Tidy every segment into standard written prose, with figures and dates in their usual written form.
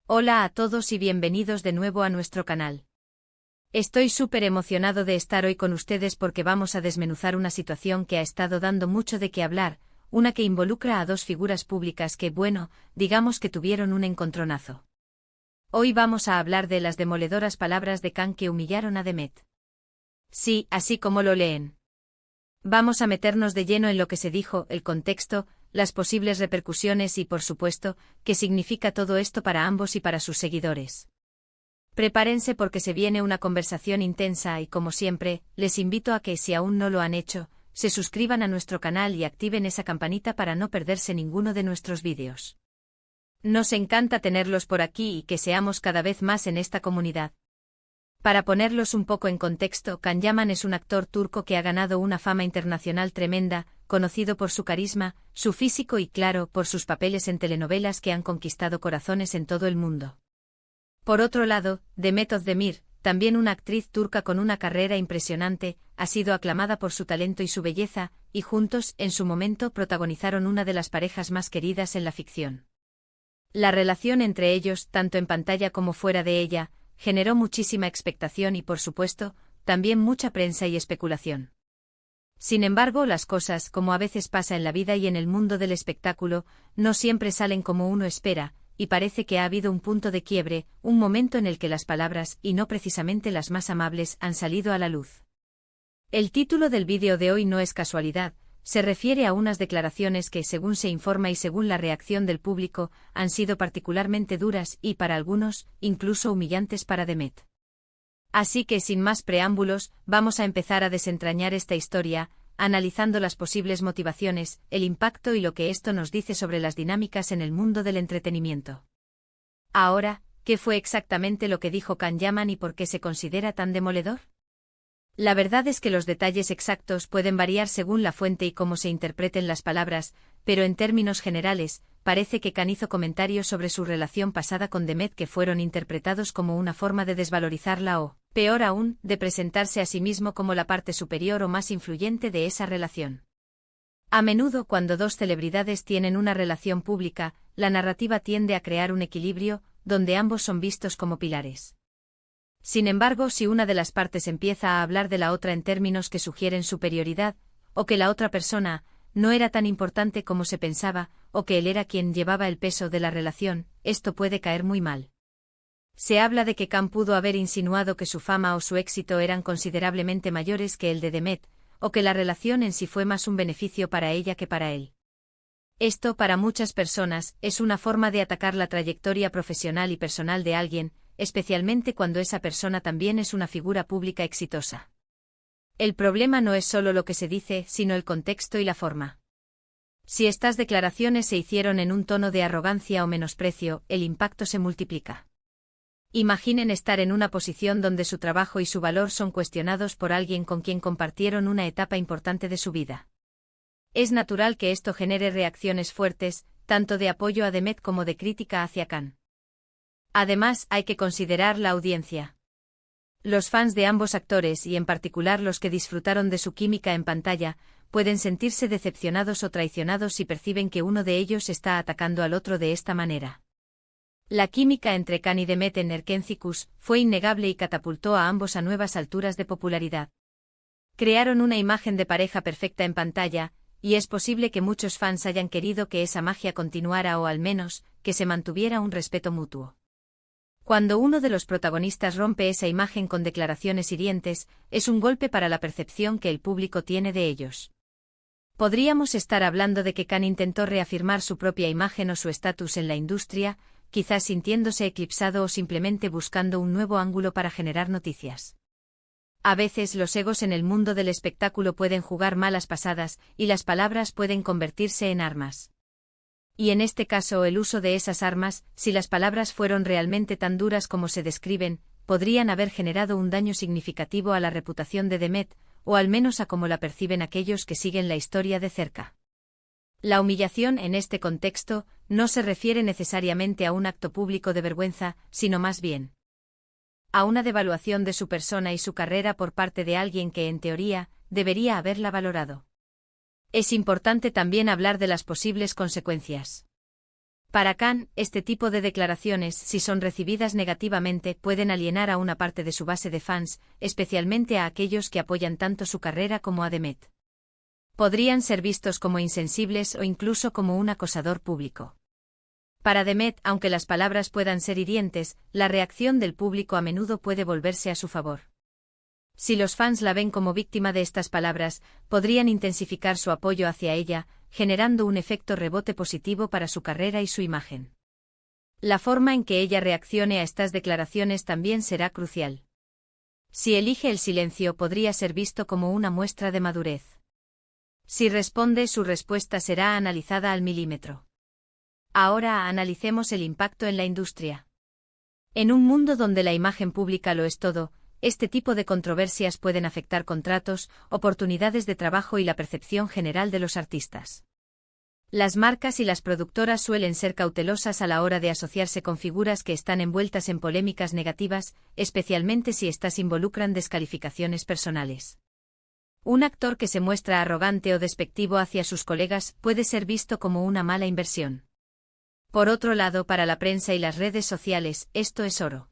Hola a todos y bienvenidos de nuevo a nuestro canal. Estoy súper emocionado de estar hoy con ustedes porque vamos a desmenuzar una situación que ha estado dando mucho de qué hablar, una que involucra a dos figuras públicas que, bueno, digamos que tuvieron un encontronazo. Hoy vamos a hablar de las demoledoras palabras de Khan que humillaron a Demet. Sí, así como lo leen. Vamos a meternos de lleno en lo que se dijo, el contexto, las posibles repercusiones y, por supuesto, qué significa todo esto para ambos y para sus seguidores. Prepárense porque se viene una conversación intensa y, como siempre, les invito a que, si aún no lo han hecho, se suscriban a nuestro canal y activen esa campanita para no perderse ninguno de nuestros vídeos. Nos encanta tenerlos por aquí y que seamos cada vez más en esta comunidad. Para ponerlos un poco en contexto, Can Yaman es un actor turco que ha ganado una fama internacional tremenda, conocido por su carisma, su físico y, claro, por sus papeles en telenovelas que han conquistado corazones en todo el mundo. Por otro lado, Demet Özdemir, también una actriz turca con una carrera impresionante, ha sido aclamada por su talento y su belleza, y juntos, en su momento, protagonizaron una de las parejas más queridas en la ficción. La relación entre ellos, tanto en pantalla como fuera de ella, generó muchísima expectación y, por supuesto, también mucha prensa y especulación. Sin embargo, las cosas, como a veces pasa en la vida y en el mundo del espectáculo, no siempre salen como uno espera, y parece que ha habido un punto de quiebre, un momento en el que las palabras, y no precisamente las más amables, han salido a la luz. El título del vídeo de hoy no es casualidad, se refiere a unas declaraciones que, según se informa y según la reacción del público, han sido particularmente duras y, para algunos, incluso humillantes para Demet. Así que, sin más preámbulos, vamos a empezar a desentrañar esta historia, analizando las posibles motivaciones, el impacto y lo que esto nos dice sobre las dinámicas en el mundo del entretenimiento. Ahora, ¿qué fue exactamente lo que dijo Can Yaman y por qué se considera tan demoledor? La verdad es que los detalles exactos pueden variar según la fuente y cómo se interpreten las palabras, pero en términos generales, parece que Khan hizo comentarios sobre su relación pasada con Demet que fueron interpretados como una forma de desvalorizarla o, peor aún, de presentarse a sí mismo como la parte superior o más influyente de esa relación. A menudo, cuando dos celebridades tienen una relación pública, la narrativa tiende a crear un equilibrio, donde ambos son vistos como pilares. Sin embargo, si una de las partes empieza a hablar de la otra en términos que sugieren superioridad, o que la otra persona no era tan importante como se pensaba, o que él era quien llevaba el peso de la relación, esto puede caer muy mal. Se habla de que Khan pudo haber insinuado que su fama o su éxito eran considerablemente mayores que el de Demet, o que la relación en sí fue más un beneficio para ella que para él. Esto, para muchas personas, es una forma de atacar la trayectoria profesional y personal de alguien, especialmente cuando esa persona también es una figura pública exitosa. El problema no es solo lo que se dice, sino el contexto y la forma. Si estas declaraciones se hicieron en un tono de arrogancia o menosprecio, el impacto se multiplica. Imaginen estar en una posición donde su trabajo y su valor son cuestionados por alguien con quien compartieron una etapa importante de su vida. Es natural que esto genere reacciones fuertes, tanto de apoyo a Demet como de crítica hacia Khan. Además, hay que considerar la audiencia. Los fans de ambos actores y en particular los que disfrutaron de su química en pantalla, pueden sentirse decepcionados o traicionados si perciben que uno de ellos está atacando al otro de esta manera. La química entre Khan y Demet en Erkencikus fue innegable y catapultó a ambos a nuevas alturas de popularidad. Crearon una imagen de pareja perfecta en pantalla, y es posible que muchos fans hayan querido que esa magia continuara o al menos, que se mantuviera un respeto mutuo. Cuando uno de los protagonistas rompe esa imagen con declaraciones hirientes, es un golpe para la percepción que el público tiene de ellos. Podríamos estar hablando de que Khan intentó reafirmar su propia imagen o su estatus en la industria, quizás sintiéndose eclipsado o simplemente buscando un nuevo ángulo para generar noticias. A veces los egos en el mundo del espectáculo pueden jugar malas pasadas, y las palabras pueden convertirse en armas. Y en este caso el uso de esas armas, si las palabras fueron realmente tan duras como se describen, podrían haber generado un daño significativo a la reputación de Demet, o al menos a cómo la perciben aquellos que siguen la historia de cerca. La humillación en este contexto no se refiere necesariamente a un acto público de vergüenza, sino más bien a una devaluación de su persona y su carrera por parte de alguien que, en teoría, debería haberla valorado. Es importante también hablar de las posibles consecuencias. Para Khan, este tipo de declaraciones, si son recibidas negativamente, pueden alienar a una parte de su base de fans, especialmente a aquellos que apoyan tanto su carrera como a Demet. Podrían ser vistos como insensibles o incluso como un acosador público. Para Demet, aunque las palabras puedan ser hirientes, la reacción del público a menudo puede volverse a su favor. Si los fans la ven como víctima de estas palabras, podrían intensificar su apoyo hacia ella, generando un efecto rebote positivo para su carrera y su imagen. La forma en que ella reaccione a estas declaraciones también será crucial. Si elige el silencio, podría ser visto como una muestra de madurez. Si responde, su respuesta será analizada al milímetro. Ahora analicemos el impacto en la industria. En un mundo donde la imagen pública lo es todo, este tipo de controversias pueden afectar contratos, oportunidades de trabajo y la percepción general de los artistas. Las marcas y las productoras suelen ser cautelosas a la hora de asociarse con figuras que están envueltas en polémicas negativas, especialmente si éstas involucran descalificaciones personales. Un actor que se muestra arrogante o despectivo hacia sus colegas puede ser visto como una mala inversión. Por otro lado, para la prensa y las redes sociales, esto es oro.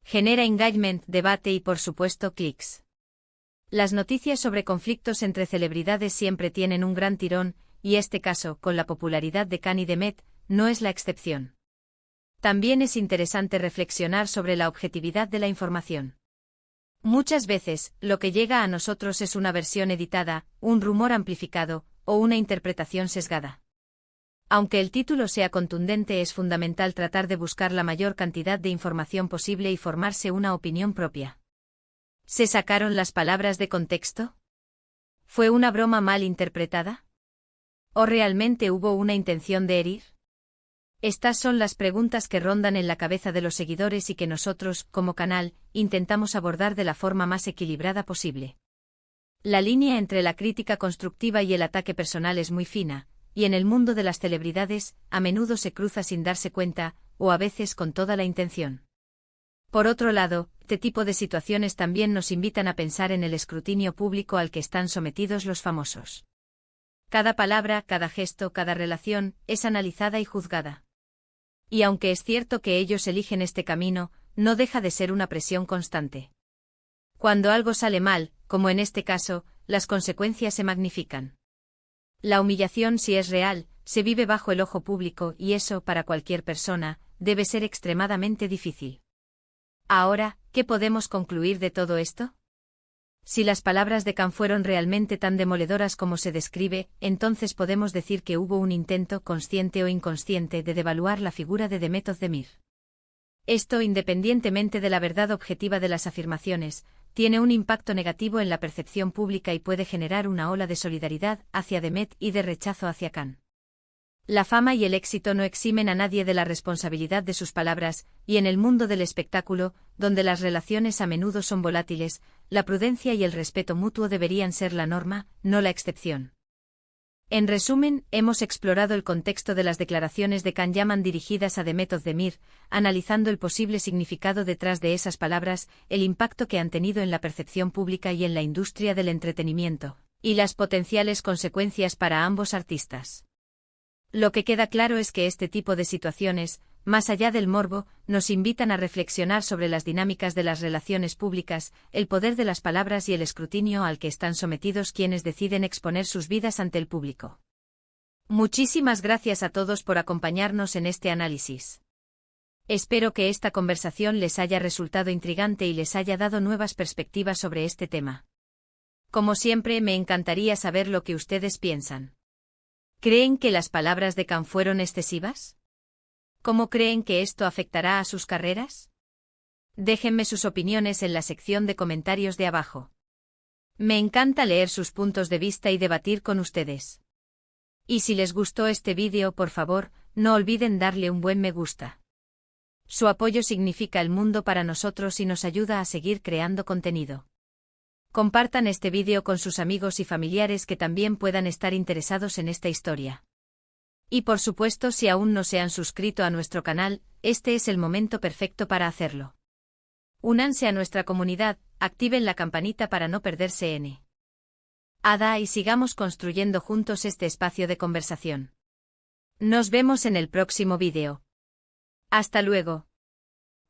Genera engagement, debate y por supuesto clics. Las noticias sobre conflictos entre celebridades siempre tienen un gran tirón, y este caso, con la popularidad de Khan y Demet, no es la excepción. También es interesante reflexionar sobre la objetividad de la información. Muchas veces, lo que llega a nosotros es una versión editada, un rumor amplificado, o una interpretación sesgada. Aunque el título sea contundente, es fundamental tratar de buscar la mayor cantidad de información posible y formarse una opinión propia. ¿Se sacaron las palabras de contexto? ¿Fue una broma mal interpretada? ¿O realmente hubo una intención de herir? Estas son las preguntas que rondan en la cabeza de los seguidores y que nosotros, como canal, intentamos abordar de la forma más equilibrada posible. La línea entre la crítica constructiva y el ataque personal es muy fina, y en el mundo de las celebridades, a menudo se cruza sin darse cuenta, o a veces con toda la intención. Por otro lado, este tipo de situaciones también nos invitan a pensar en el escrutinio público al que están sometidos los famosos. Cada palabra, cada gesto, cada relación, es analizada y juzgada. Y aunque es cierto que ellos eligen este camino, no deja de ser una presión constante. Cuando algo sale mal, como en este caso, las consecuencias se magnifican. La humillación, si es real, se vive bajo el ojo público y eso, para cualquier persona, debe ser extremadamente difícil. Ahora, ¿qué podemos concluir de todo esto? Si las palabras de Khan fueron realmente tan demoledoras como se describe, entonces podemos decir que hubo un intento, consciente o inconsciente, de devaluar la figura de Demet Özdemir. Esto, independientemente de la verdad objetiva de las afirmaciones, tiene un impacto negativo en la percepción pública y puede generar una ola de solidaridad hacia Demet y de rechazo hacia Khan. La fama y el éxito no eximen a nadie de la responsabilidad de sus palabras, y en el mundo del espectáculo, donde las relaciones a menudo son volátiles, la prudencia y el respeto mutuo deberían ser la norma, no la excepción. En resumen, hemos explorado el contexto de las declaraciones de Khan Yaman dirigidas a Demet Özdemir, analizando el posible significado detrás de esas palabras, el impacto que han tenido en la percepción pública y en la industria del entretenimiento, y las potenciales consecuencias para ambos artistas. Lo que queda claro es que este tipo de situaciones, más allá del morbo, nos invitan a reflexionar sobre las dinámicas de las relaciones públicas, el poder de las palabras y el escrutinio al que están sometidos quienes deciden exponer sus vidas ante el público. Muchísimas gracias a todos por acompañarnos en este análisis. Espero que esta conversación les haya resultado intrigante y les haya dado nuevas perspectivas sobre este tema. Como siempre, me encantaría saber lo que ustedes piensan. ¿Creen que las palabras de Khan fueron excesivas? ¿Cómo creen que esto afectará a sus carreras? Déjenme sus opiniones en la sección de comentarios de abajo. Me encanta leer sus puntos de vista y debatir con ustedes. Y si les gustó este vídeo, por favor, no olviden darle un buen me gusta. Su apoyo significa el mundo para nosotros y nos ayuda a seguir creando contenido. Compartan este vídeo con sus amigos y familiares que también puedan estar interesados en esta historia. Y por supuesto, si aún no se han suscrito a nuestro canal, este es el momento perfecto para hacerlo. Únanse a nuestra comunidad, activen la campanita para no perderse nada y sigamos construyendo juntos este espacio de conversación. Nos vemos en el próximo vídeo. Hasta luego.